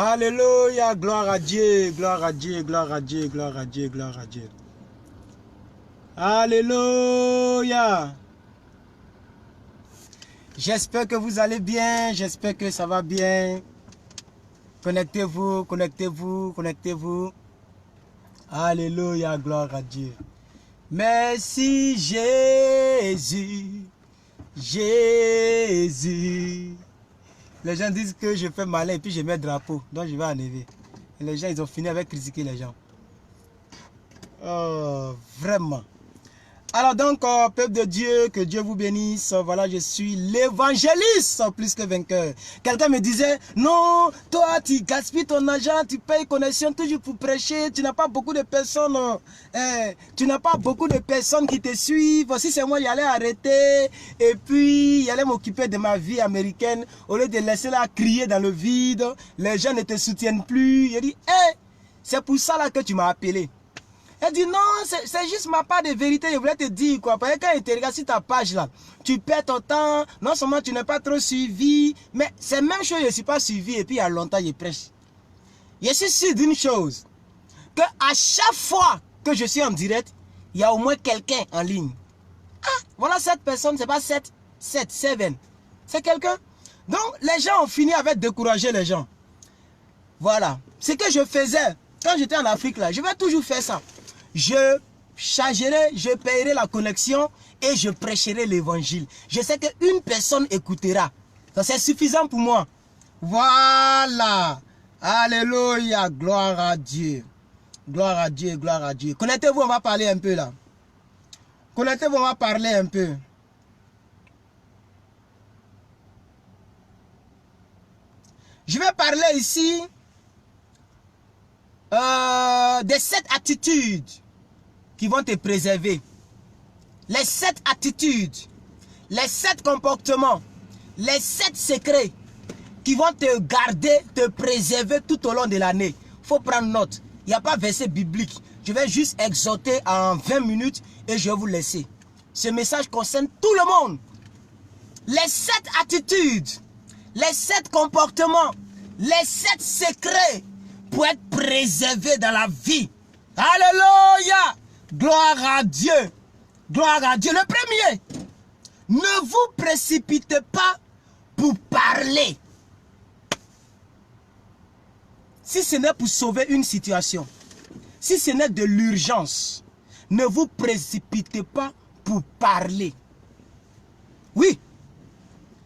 Alléluia, gloire à Dieu, gloire à Dieu, gloire à Dieu, gloire à Dieu, gloire à Dieu. Alléluia. J'espère que vous allez bien, j'espère que ça va bien. Connectez-vous, connectez-vous, connectez-vous. Alléluia, gloire à Dieu. Merci Jésus, Jésus. Les gens disent que je fais malin et puis je mets drapeau, donc je vais enlever. Et les gens, ils ont fini avec critiquer les gens. Oh, vraiment. Alors donc, peuple de Dieu, que Dieu vous bénisse. Voilà, je suis l'évangéliste plus que vainqueur. Quelqu'un me disait, non, toi, tu gaspilles ton argent, tu payes connexion toujours pour prêcher. Tu n'as pas beaucoup de personnes, tu n'as pas beaucoup de personnes qui te suivent. Si c'est moi, j'allais arrêter et puis j'allais m'occuper de ma vie américaine. Au lieu de laisser là crier dans le vide, les gens ne te soutiennent plus. Je dis, hey, c'est pour ça là que tu m'as appelé. Elle dit non, c'est juste ma part de vérité, je voulais te dire quoi. Parce que quand il te regarde sur ta page là, tu perds ton temps, non seulement tu n'es pas trop suivi, mais c'est même chose, je ne suis pas suivi et puis il y a longtemps je prêche. Je suis sûr d'une chose, que à chaque fois que je suis en direct, il y a au moins quelqu'un en ligne. Ah, voilà cette personne, c'est pas 7, c'est quelqu'un. Donc les gens ont fini avec décourager les gens. Voilà, ce que je faisais quand j'étais en Afrique là, je vais toujours faire ça. Je chargerai, je paierai la connexion et je prêcherai l'évangile. Je sais qu'une personne écoutera. Ça c'est suffisant pour moi. Voilà. Alléluia. Gloire à Dieu. Gloire à Dieu, gloire à Dieu. Connectez-vous, on va parler un peu là. Connectez-vous, on va parler un peu. Je vais parler ici des 7 attitudes qui vont te préserver. Les 7 attitudes, les 7 comportements, les 7 secrets qui vont te garder, te préserver tout au long de l'année. Il faut prendre note. Il n'y a pas verset biblique. Je vais juste exhorter en 20 minutes et je vais vous laisser. Ce message concerne tout le monde. Les 7 attitudes, les 7 comportements, les 7 secrets pour être préservé dans la vie. Alléluia! Gloire à Dieu. Gloire à Dieu. Le premier, ne vous précipitez pas pour parler. Si ce n'est pour sauver une situation, si ce n'est de l'urgence, ne vous précipitez pas pour parler. Oui,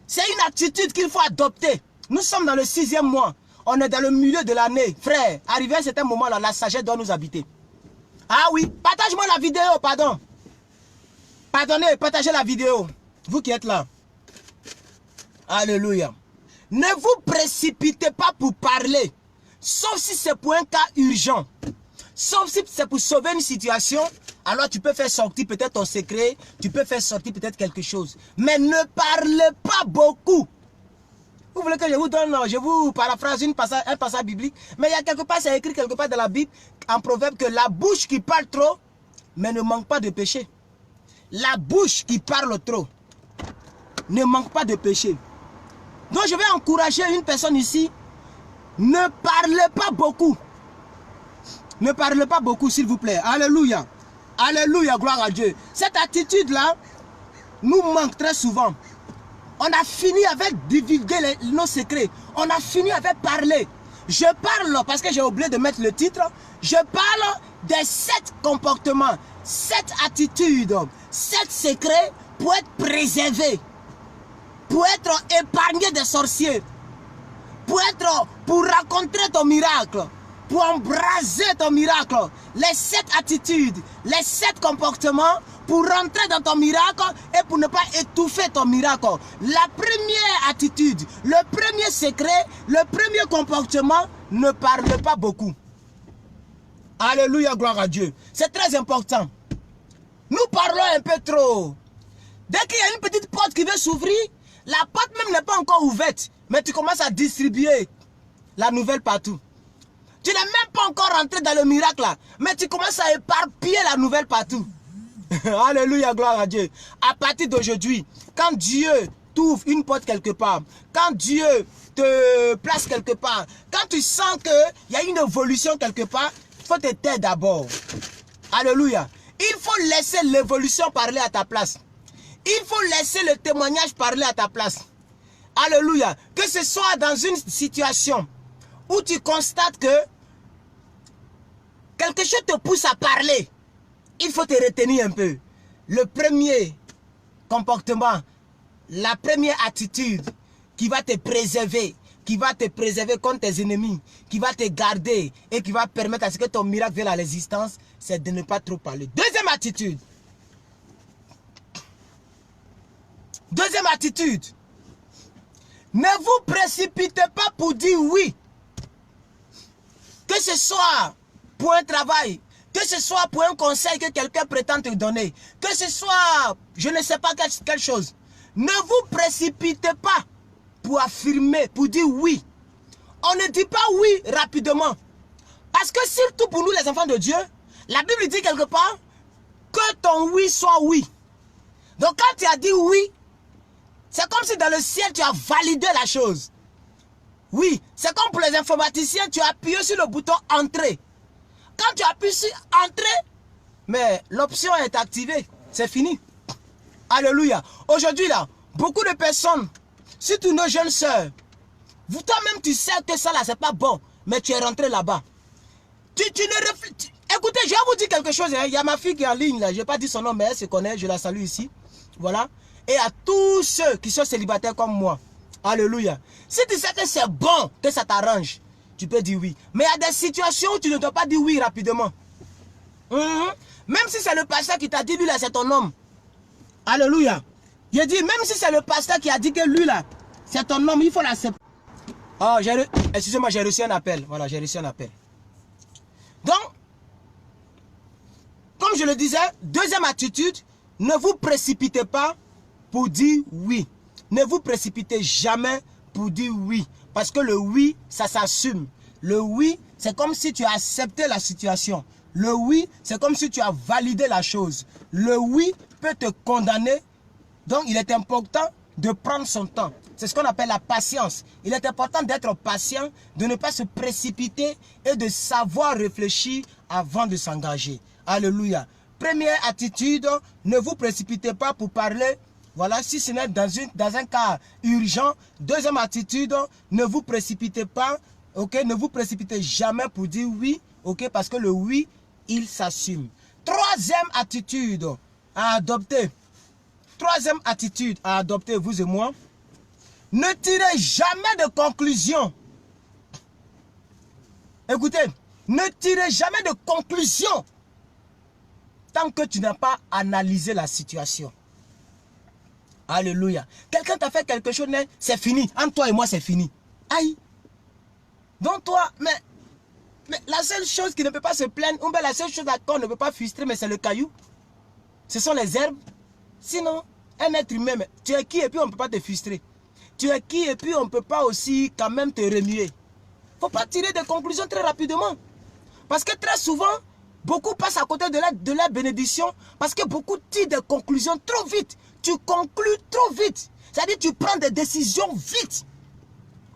c'est une attitude qu'il faut adopter. Nous sommes dans le 6e mois. On est dans le milieu de l'année. Frère, arrivé à un certain moment là, la sagesse doit nous habiter. Ah oui, partage-moi la vidéo, pardon. Pardonnez, partagez la vidéo. Vous qui êtes là. Alléluia. Ne vous précipitez pas pour parler. Sauf si c'est pour un cas urgent. Sauf si c'est pour sauver une situation. Alors tu peux faire sortir peut-être ton secret. Tu peux faire sortir peut-être quelque chose. Mais ne parlez pas beaucoup. Vous voulez que je vous donne, je vous paraphrase un passage biblique. Mais il y a quelque part, c'est écrit quelque part dans la Bible, en proverbe, que la bouche qui parle trop, mais ne manque pas de péché. La bouche qui parle trop, ne manque pas de péché. Donc je vais encourager une personne ici, ne parlez pas beaucoup. Ne parlez pas beaucoup, s'il vous plaît. Alléluia. Alléluia, gloire à Dieu. Cette attitude-là nous manque très souvent. On a fini avec divulguer nos secrets. On a fini avec parler. Je parle, parce que j'ai oublié de mettre le titre, je parle des 7 comportements, 7 attitudes, 7 secrets pour être préservé, pour être épargné des sorciers, pour rencontrer ton miracle, pour embraser ton miracle. Les 7 attitudes, les 7 comportements pour rentrer dans ton miracle et pour ne pas étouffer ton miracle. La première attitude, le premier secret, le premier comportement, ne parle pas beaucoup. Alléluia, gloire à Dieu. C'est très important. Nous parlons un peu trop. Dès qu'il y a une petite porte qui veut s'ouvrir, la porte même n'est pas encore ouverte, mais tu commences à distribuer la nouvelle partout. Tu n'es même pas encore rentré dans le miracle là, mais tu commences à éparpiller la nouvelle partout. Alléluia, gloire à Dieu. À partir d'aujourd'hui, quand Dieu t'ouvre une porte quelque part, quand Dieu te place quelque part, quand tu sens qu'il y a une évolution quelque part, il faut te taire d'abord. Alléluia. Il faut laisser l'évolution parler à ta place. Il faut laisser le témoignage parler à ta place. Alléluia. Que ce soit dans une situation où tu constates que quelque chose te pousse à parler, il faut te retenir un peu. Le premier comportement, la première attitude qui va te préserver contre tes ennemis, qui va te garder et qui va permettre à ce que ton miracle vienne à l'existence, c'est de ne pas trop parler. Deuxième attitude. Deuxième attitude. Ne vous précipitez pas pour dire oui. Que ce soit pour un travail, que ce soit pour un conseil que quelqu'un prétend te donner, que ce soit, je ne sais pas quelque chose. Ne vous précipitez pas pour affirmer, pour dire oui. On ne dit pas oui rapidement. Parce que surtout pour nous les enfants de Dieu, la Bible dit quelque part que ton oui soit oui. Donc quand tu as dit oui, c'est comme si dans le ciel tu as validé la chose. Oui, c'est comme pour les informaticiens, tu as appuyé sur le bouton entrée. Quand tu appuies sur entrée, mais l'option est activée, c'est fini. Alléluia. Aujourd'hui là, beaucoup de personnes, surtout nos jeunes sœurs, vous toi-même tu sais que ça là c'est pas bon, mais tu es rentré là-bas. Tu ne réfléchis. Écoutez, je vais vous dire quelque chose. Il y a ma fille qui est en ligne là, je n'ai pas dit son nom, mais elle se connaît, je la salue ici. Voilà. Et à tous ceux qui sont célibataires comme moi. Alléluia. Si tu sais que c'est bon, que ça t'arrange, tu peux dire oui. Mais il y a des situations où tu ne dois pas dire oui rapidement. Même si c'est le pasteur qui t'a dit, lui là, c'est ton homme. Alléluia. Je dis, même si c'est le pasteur qui a dit que lui là, c'est ton homme, il faut l'accepter. Oh, excusez-moi, j'ai reçu un appel. Voilà, j'ai reçu un appel. Donc, comme je le disais, deuxième attitude, ne vous précipitez pas pour dire oui. Ne vous précipitez jamais pour dire oui. Parce que le oui, ça s'assume. Le oui, c'est comme si tu as accepté la situation. Le oui, c'est comme si tu as validé la chose. Le oui peut te condamner. Donc, il est important de prendre son temps. C'est ce qu'on appelle la patience. Il est important d'être patient, de ne pas se précipiter et de savoir réfléchir avant de s'engager. Alléluia. Première attitude, ne vous précipitez pas pour parler. Voilà, si ce n'est dans un cas urgent. Deuxième attitude, ne vous précipitez pas. Ok, ne vous précipitez jamais pour dire oui. Ok, parce que le oui, il s'assume. Troisième attitude à adopter. Troisième attitude à adopter, vous et moi. Ne tirez jamais de conclusion. Écoutez, ne tirez jamais de conclusion tant que tu n'as pas analysé la situation. Alléluia. Quelqu'un t'a fait quelque chose, c'est fini. Entre toi et moi, c'est fini. Aïe. Donc toi, mais la seule chose qui ne peut pas se plaindre, ou bien la seule chose qu'on ne peut pas frustrer, mais c'est le caillou. Ce sont les herbes. Sinon, un être humain, tu es qui et puis on ne peut pas te frustrer. Tu es qui et puis on ne peut pas aussi quand même te remuer. Il ne faut pas tirer des conclusions très rapidement. Parce que très souvent, beaucoup passent à côté de la bénédiction parce que beaucoup tirent des conclusions trop vite. Tu conclus trop vite. C'est-à-dire tu prends des décisions vite.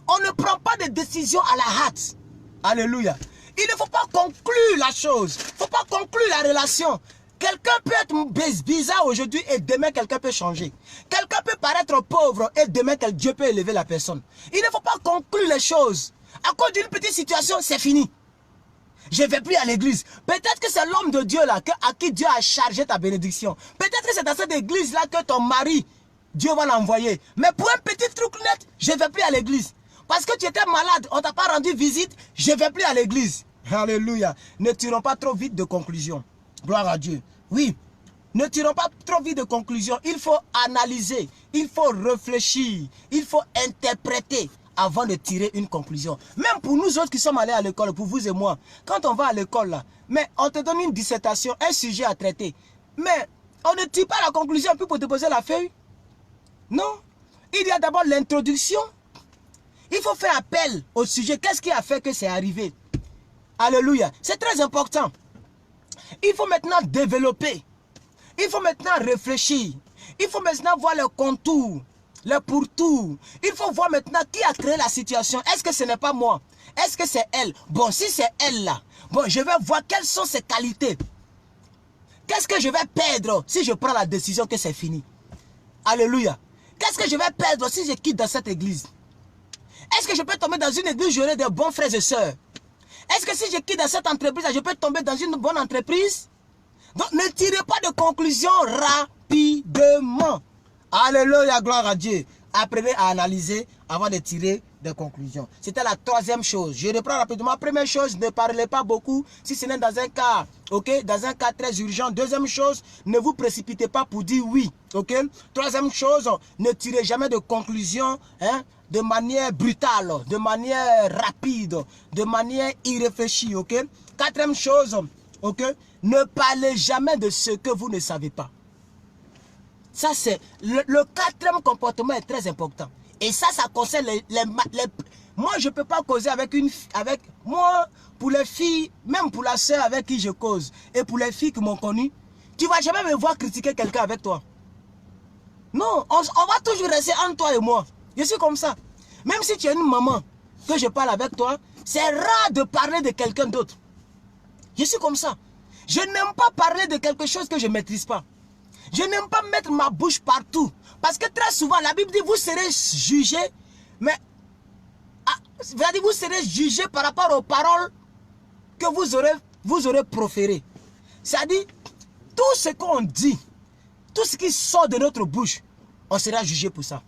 On ne prend pas de décisions à la hâte. Alléluia. Il ne faut pas conclure la chose. Il ne faut pas conclure la relation. Quelqu'un peut être bizarre aujourd'hui et demain quelqu'un peut changer. Quelqu'un peut paraître pauvre et demain Dieu peut élever la personne. Il ne faut pas conclure les choses. À cause d'une petite situation, c'est fini. Je ne vais plus à l'église. Peut-être que c'est l'homme de Dieu là à qui Dieu a chargé ta bénédiction. Peut-être que c'est dans cette église là que ton mari, Dieu va l'envoyer. Mais pour un petit truc net, je ne vais plus à l'église. Parce que tu étais malade, on ne t'a pas rendu visite, je ne vais plus à l'église. Alléluia. Ne tirons pas trop vite de conclusion. Gloire à Dieu. Oui, ne tirons pas trop vite de conclusion. Il faut analyser, il faut réfléchir, il faut interpréter avant de tirer une conclusion. Même pour nous autres qui sommes allés à l'école, pour vous et moi, quand on va à l'école là, mais on te donne une dissertation, un sujet à traiter, mais on ne tire pas la conclusion puis pour te poser la feuille. Non, il y a d'abord l'introduction. Il faut faire appel au sujet. Qu'est-ce qui a fait que c'est arrivé? Alléluia. C'est très important. Il faut maintenant développer. Il faut maintenant réfléchir. Il faut maintenant voir le contour. Les pourtours. Il faut voir maintenant qui a créé la situation. Est-ce que ce n'est pas moi? Est-ce que c'est elle? Bon, si c'est elle là, bon, je vais voir quelles sont ses qualités. Qu'est-ce que je vais perdre si je prends la décision que c'est fini? Alléluia. Qu'est-ce que je vais perdre si je quitte dans cette église? Est-ce que je peux tomber dans une église où j'aurai de bons frères et sœurs? Est-ce que si je quitte dans cette entreprise, je peux tomber dans une bonne entreprise? Donc, ne tirez pas de conclusion rapidement. Alléluia, gloire à Dieu. Apprenez à analyser avant de tirer des conclusions. C'était la troisième chose. Je reprends rapidement. Première chose, ne parlez pas beaucoup si ce n'est dans un cas, ok, dans un cas très urgent. Deuxième chose, ne vous précipitez pas pour dire oui, ok. Troisième chose, ne tirez jamais de conclusions, hein, de manière brutale, de manière rapide, de manière irréfléchie, ok. Quatrième chose, ok, ne parlez jamais de ce que vous ne savez pas. Ça, c'est le quatrième comportement est très important. Et ça concerne moi, je ne peux pas causer avec moi, pour les filles, même pour la soeur avec qui je cause, et pour les filles qui m'ont connu, tu ne vas jamais me voir critiquer quelqu'un avec toi. Non, on va toujours rester entre toi et moi. Je suis comme ça. Même si tu es une maman, que je parle avec toi, c'est rare de parler de quelqu'un d'autre. Je suis comme ça. Je n'aime pas parler de quelque chose que je ne maîtrise pas. Je n'aime pas mettre ma bouche partout. Parce que très souvent, la Bible dit, vous serez jugés, mais vous serez jugés par rapport aux paroles que vous aurez proférées. C'est-à-dire, tout ce qu'on dit, tout ce qui sort de notre bouche, on sera jugé pour ça.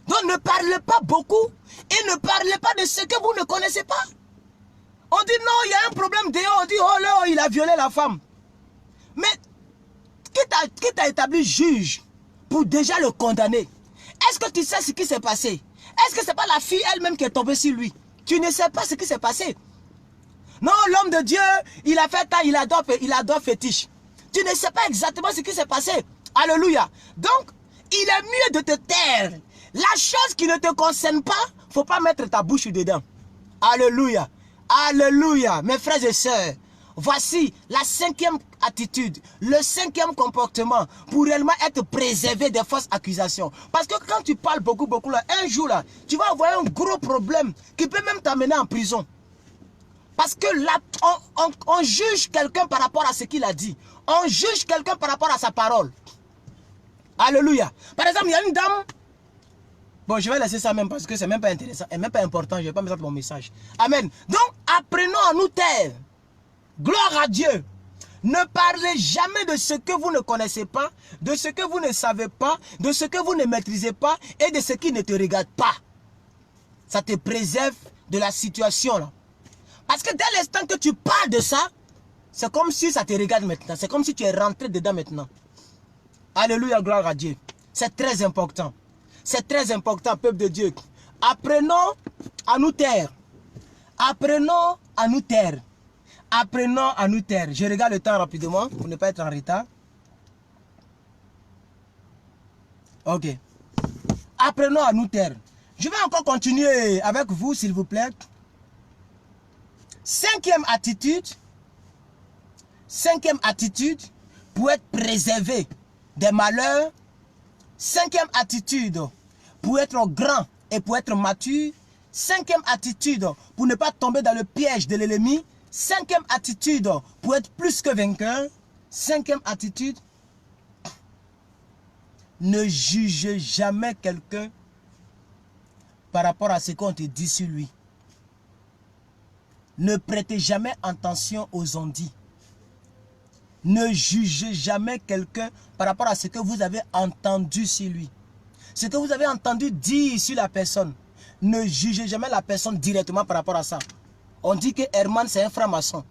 Donc ne parlez pas beaucoup et ne parlez pas de ce que vous ne connaissez pas. On dit non, il y a un problème dehors, on dit oh là, il a violé la femme. Mais qui t'a établi juge pour déjà le condamner? Est-ce que tu sais ce qui s'est passé? Est-ce que ce n'est pas la fille elle-même qui est tombée sur lui? Tu ne sais pas ce qui s'est passé. Non, l'homme de Dieu, il a fait ça, il adore fétiche. Tu ne sais pas exactement ce qui s'est passé. Alléluia. Donc, il est mieux de te taire. La chose qui ne te concerne pas, il ne faut pas mettre ta bouche dedans. Alléluia. Alléluia. Mes frères et sœurs, voici la cinquième attitude, le cinquième comportement pour réellement être préservé des fausses accusations. Parce que quand tu parles beaucoup, là, un jour, là, tu vas avoir un gros problème qui peut même t'amener en prison. Parce que là, on juge quelqu'un par rapport à ce qu'il a dit. On juge quelqu'un par rapport à sa parole. Alléluia. Par exemple, il y a une dame. Bon, je vais laisser ça même parce que c'est même pas intéressant et même pas important. Je ne vais pas mettre mon message. Amen. Donc, apprenons à nous taire. Gloire à Dieu. Ne parlez jamais de ce que vous ne connaissez pas, de ce que vous ne savez pas, de ce que vous ne maîtrisez pas et de ce qui ne te regarde pas. Ça te préserve de la situation là. Parce que dès l'instant que tu parles de ça, c'est comme si ça te regarde maintenant. C'est comme si tu es rentré dedans maintenant. Alléluia, gloire à Dieu. C'est très important. C'est très important, peuple de Dieu. Apprenons à nous taire. Apprenons à nous taire. Apprenons à nous taire. Je regarde le temps rapidement pour ne pas être en retard. Ok. Apprenons à nous taire. Je vais encore continuer avec vous, s'il vous plaît. Cinquième attitude pour être préservé des malheurs. Cinquième attitude pour être grand et pour être mature. Cinquième attitude pour ne pas tomber dans le piège de l'ennemi. Cinquième attitude pour être plus que vainqueur. Cinquième attitude, ne juge jamais quelqu'un par rapport à ce qu'on te dit sur lui. Ne prêtez jamais attention aux on-dit. Ne jugez jamais quelqu'un par rapport à ce que vous avez entendu sur lui. Ce que vous avez entendu dire sur la personne. Ne jugez jamais la personne directement par rapport à ça. On dit que Herman c'est un franc-maçon.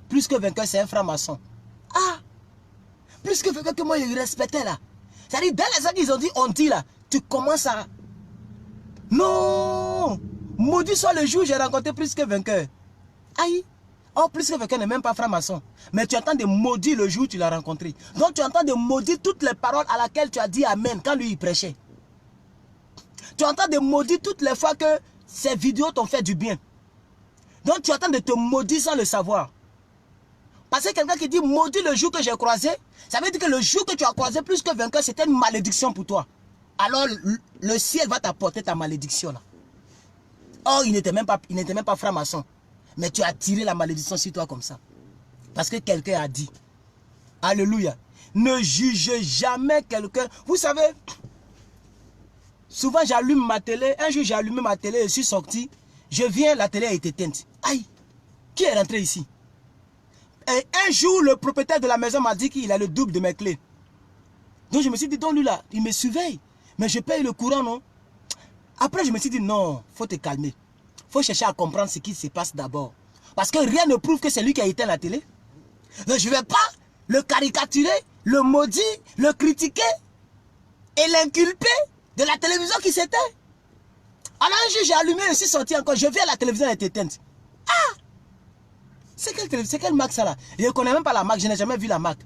Plus que vainqueur c'est un franc-maçon. Ah! Plus que vainqueur que moi je respectais là. C'est-à-dire dans les années ils ont dit on dit là. Tu commences à... Non! Maudit soit le jour où j'ai rencontré plus que vainqueur. Aïe! Oh, plus que vainqueur n'est même pas franc-maçon. Mais tu entends de maudire le jour où tu l'as rencontré. Donc tu entends de maudire toutes les paroles à laquelle tu as dit Amen quand lui il prêchait. Tu entends de maudire toutes les fois que ces vidéos t'ont fait du bien. Donc tu attends de te maudire sans le savoir. Parce que quelqu'un qui dit maudit le jour que j'ai croisé, ça veut dire que le jour que tu as croisé plus que vainqueur, c'était une malédiction pour toi. alors le ciel va t'apporter ta malédiction là. Or, il n'était même pas franc-maçon. Mais tu as tiré la malédiction sur toi comme ça. Parce que quelqu'un a dit. Alléluia. Ne jugez jamais quelqu'un. Vous savez, souvent j'allume ma télé. Un jour j'ai allumé ma télé, je suis sorti. Je viens, la télé a été éteinte. Aïe, qui est rentré ici? Et un jour, le propriétaire de la maison m'a dit qu'il a le double de mes clés. Donc je me suis dit, donc lui là, il me surveille. Mais je paye le courant, non? Après, je me suis dit, non, il faut te calmer. Il faut chercher à comprendre ce qui se passe d'abord. Parce que rien ne prouve que c'est lui qui a éteint la télé. Donc je ne vais pas le caricaturer, le maudire, le critiquer et l'inculper de la télévision qui s'éteint. Alors un jour, j'ai allumé, je suis sorti encore. Je viens, la télévision est éteinte. Ah! C'est quelle marque ça là? Je ne connais même pas la marque, je n'ai jamais vu la marque.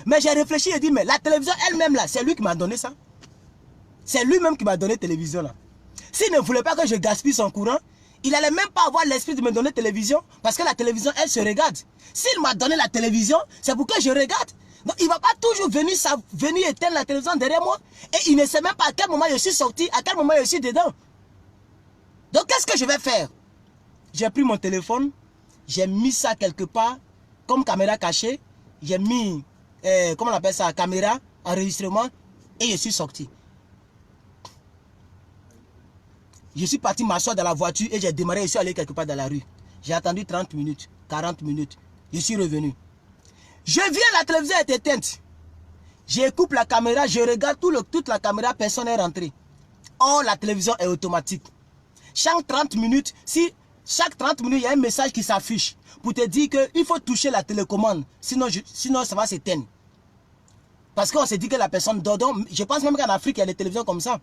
Mais j'ai réfléchi et dit, mais la télévision elle-même là, c'est lui qui m'a donné ça. C'est lui-même qui m'a donné télévision là. S'il ne voulait pas que je gaspille son courant, il n'allait même pas avoir l'esprit de me donner télévision. Parce que la télévision, elle se regarde. S'il m'a donné la télévision, c'est pour que je regarde. Donc il ne va pas toujours venir éteindre la télévision derrière moi. Et il ne sait même pas à quel moment je suis sorti, à quel moment je suis dedans. Donc qu'est-ce que je vais faire? J'ai pris mon téléphone, j'ai mis ça quelque part, comme caméra cachée. J'ai mis, comment on appelle ça, caméra, enregistrement, et je suis sorti. Je suis parti m'asseoir dans la voiture et j'ai démarré, je suis allé quelque part dans la rue. J'ai attendu 30 minutes, 40 minutes. Je suis revenu. Je viens, la télévision est éteinte. Je coupe la caméra, je regarde toute la caméra, personne n'est rentré. Or, la télévision est automatique. Chaque 30 minutes, il y a un message qui s'affiche pour te dire qu'il faut toucher la télécommande, sinon ça va s'éteindre. Parce qu'on s'est dit que la personne dort. Je pense même qu'en Afrique, il y a des télévisions comme ça.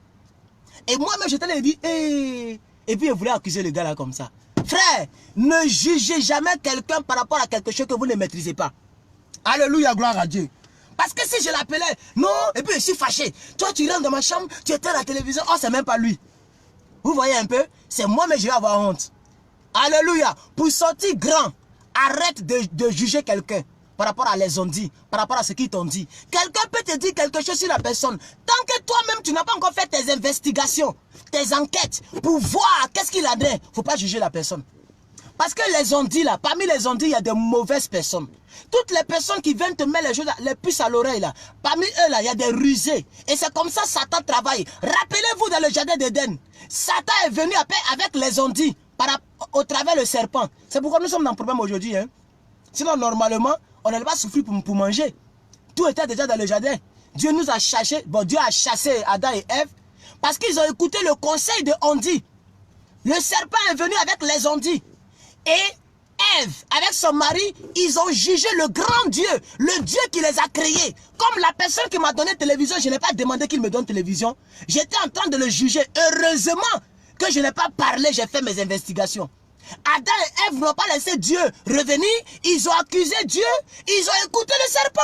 Et moi-même, je t'ai dit, hey. Et puis, je voulais accuser le gars là comme ça. Frère, ne jugez jamais quelqu'un par rapport à quelque chose que vous ne maîtrisez pas. Alléluia, gloire à Dieu. Parce que si je l'appelais, non, et puis je suis fâché. Toi, tu rentres dans ma chambre, tu éteins la télévision, oh, c'est même pas lui. Vous voyez un peu? C'est moi, mais je vais avoir honte. Alléluia. Pour sortir grand, arrête de juger quelqu'un par rapport à les on-dit, par rapport à ce qu'ils t'ont dit. Quelqu'un peut te dire quelque chose sur la personne. Tant que toi-même, tu n'as pas encore fait tes investigations, tes enquêtes, pour voir qu'est-ce qu'il a dit, il ne faut pas juger la personne. Parce que les on-dit là, parmi les on-dit, il y a de mauvaises personnes. Toutes les personnes qui viennent te mettre les choses, les puces à l'oreille là, parmi eux là, il y a des rusés. Et c'est comme ça Satan travaille. Rappelez-vous dans le jardin d'Éden, Satan est venu avec les on-dit, au travers le serpent. C'est pourquoi nous sommes dans le problème aujourd'hui. Hein. Sinon, normalement, on n'allait pas souffrir pour manger. Tout était déjà dans le jardin. Dieu nous a chassé. Bon, Dieu a chassé Adam et Ève parce qu'ils ont écouté le conseil de on-dit. Le serpent est venu avec les on-dit. Et Ève, avec son mari, ils ont jugé le grand Dieu, le Dieu qui les a créés. Comme la personne qui m'a donné télévision, je n'ai pas demandé qu'il me donne télévision. J'étais en train de le juger. Heureusement que je n'ai pas parlé, j'ai fait mes investigations. Adam et Ève n'ont pas laissé Dieu revenir. Ils ont accusé Dieu. Ils ont écouté le serpent.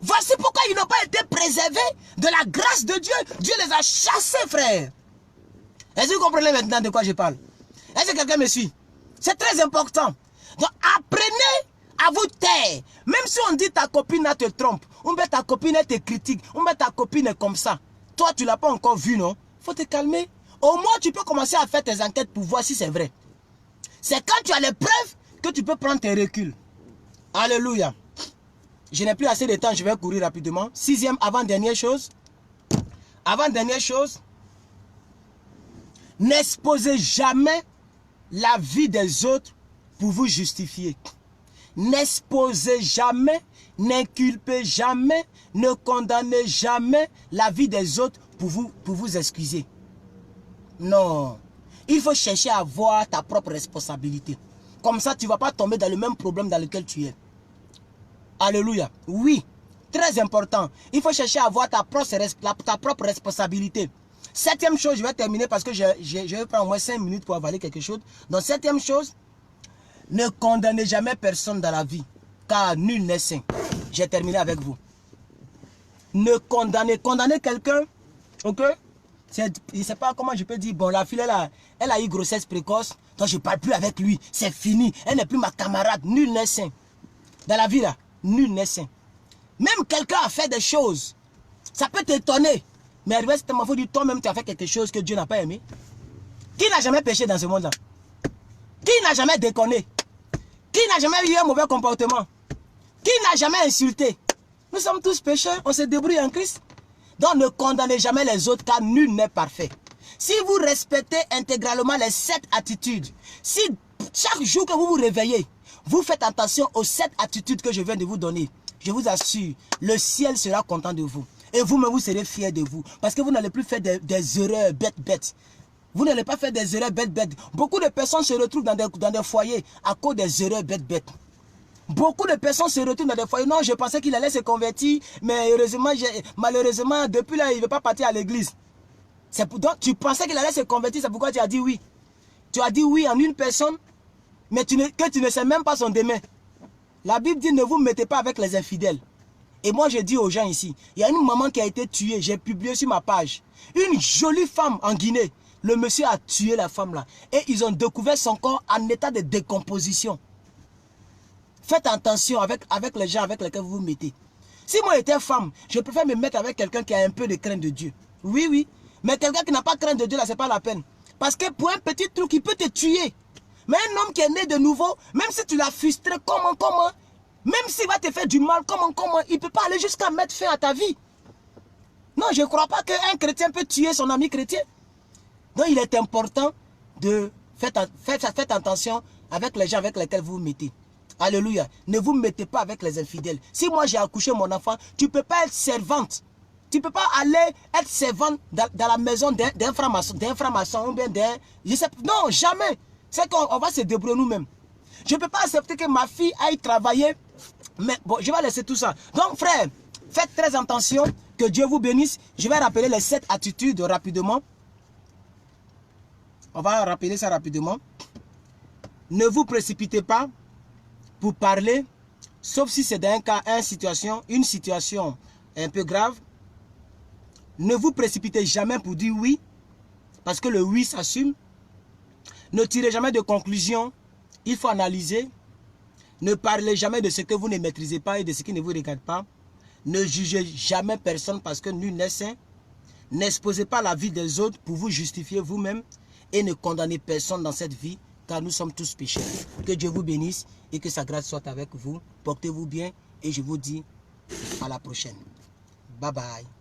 Voici pourquoi ils n'ont pas été préservés de la grâce de Dieu. Dieu les a chassés, frère. Est-ce que vous comprenez maintenant de quoi je parle? Est-ce que quelqu'un me suit? C'est très important. Donc apprenez à vous taire. Même si on dit ta copine te trompe, ou bien ta copine te critique, ou bien ta copine est comme ça. Toi, tu ne l'as pas encore vu, non? Il faut te calmer. Au moins, tu peux commencer à faire tes enquêtes pour voir si c'est vrai. C'est quand tu as les preuves que tu peux prendre tes reculs. Alléluia. Je n'ai plus assez de temps, je vais courir rapidement. Sixième, avant-dernière chose. Avant-dernière chose. N'exposez jamais la vie des autres pour vous justifier. N'exposez jamais, n'inculpez jamais, ne condamnez jamais la vie des autres pour vous excuser. Non. Il faut chercher à avoir ta propre responsabilité. Comme ça, tu ne vas pas tomber dans le même problème dans lequel tu es. Alléluia. Oui, très important. Il faut chercher à avoir ta propre responsabilité. Septième chose, je vais terminer parce que je vais prendre au moins 5 minutes pour avaler quelque chose. Donc, septième chose, ne condamnez jamais personne dans la vie, car nul n'est saint. J'ai terminé avec vous. Ne condamnez quelqu'un, ok? Je ne sais pas comment je peux dire, bon, la fille, elle a eu grossesse précoce, donc je ne parle plus avec lui, c'est fini, elle n'est plus ma camarade, nul n'est saint. Dans la vie, là, nul n'est saint. Même quelqu'un a fait des choses, Ça peut t'étonner. Mais arrivé à ce moment, il faut dire, toi-même, tu as fait quelque chose que Dieu n'a pas aimé. Qui n'a jamais péché dans ce monde-là? Qui n'a jamais déconné? Qui n'a jamais eu un mauvais comportement? Qui n'a jamais insulté? Nous sommes tous pécheurs, on se débrouille en Christ. Donc ne condamnez jamais les autres car nul n'est parfait. Si vous respectez intégralement les 7 attitudes, si chaque jour que vous vous réveillez, vous faites attention aux 7 attitudes que je viens de vous donner, je vous assure, le ciel sera content de vous. Et vous-même, vous serez fiers de vous. Parce que vous n'allez plus faire des erreurs bêtes. Vous n'allez pas faire des erreurs bêtes. Beaucoup de personnes se retrouvent dans des foyers à cause des erreurs bêtes. Beaucoup de personnes se retrouvent dans des foyers. Non, je pensais qu'il allait se convertir, mais malheureusement, depuis là, il ne veut pas partir à l'église. Donc, tu pensais qu'il allait se convertir, c'est pourquoi tu as dit oui. Tu as dit oui en une personne, mais que tu ne sais même pas son demain. La Bible dit, ne vous mettez pas avec les infidèles. Et moi, je dis aux gens ici, il y a une maman qui a été tuée, j'ai publié sur ma page. Une jolie femme en Guinée. Le monsieur a tué la femme là. Et ils ont découvert son corps en état de décomposition. Faites attention avec les gens avec lesquels vous vous mettez. Si moi j'étais femme, je préfère me mettre avec quelqu'un qui a un peu de crainte de Dieu. Oui, oui. Mais quelqu'un qui n'a pas crainte de Dieu là, c'est pas la peine. Parce que pour un petit truc, il peut te tuer. Mais un homme qui est né de nouveau, même si tu l'as frustré, comment, même s'il va te faire du mal, comment, il ne peut pas aller jusqu'à mettre fin à ta vie. Non, je ne crois pas qu'un chrétien peut tuer son ami chrétien. Donc, il est important de faire attention avec les gens avec lesquels vous vous mettez. Alléluia. Ne vous mettez pas avec les infidèles. Si moi j'ai accouché mon enfant, tu ne peux pas être servante. Tu ne peux pas aller être servante dans la maison d'un franc-maçon ou bien d'un... Non, jamais. C'est qu'on va se débrouiller nous-mêmes. Je ne peux pas accepter que ma fille aille travailler. Mais bon, je vais laisser tout ça. Donc, frère, faites très attention. Que Dieu vous bénisse. Je vais rappeler les 7 attitudes rapidement. On va rappeler ça rapidement. Ne vous précipitez pas pour parler, sauf si c'est dans un cas, une situation un peu grave. Ne vous précipitez jamais pour dire oui, parce que le oui s'assume. Ne tirez jamais de conclusion, il faut analyser. Ne parlez jamais de ce que vous ne maîtrisez pas et de ce qui ne vous regarde pas. Ne jugez jamais personne parce que nul n'est saint. N'exposez pas la vie des autres pour vous justifier vous-même et ne condamnez personne dans cette vie car nous sommes tous pécheurs. Que Dieu vous bénisse et que sa grâce soit avec vous. Portez-vous bien et je vous dis à la prochaine. Bye bye.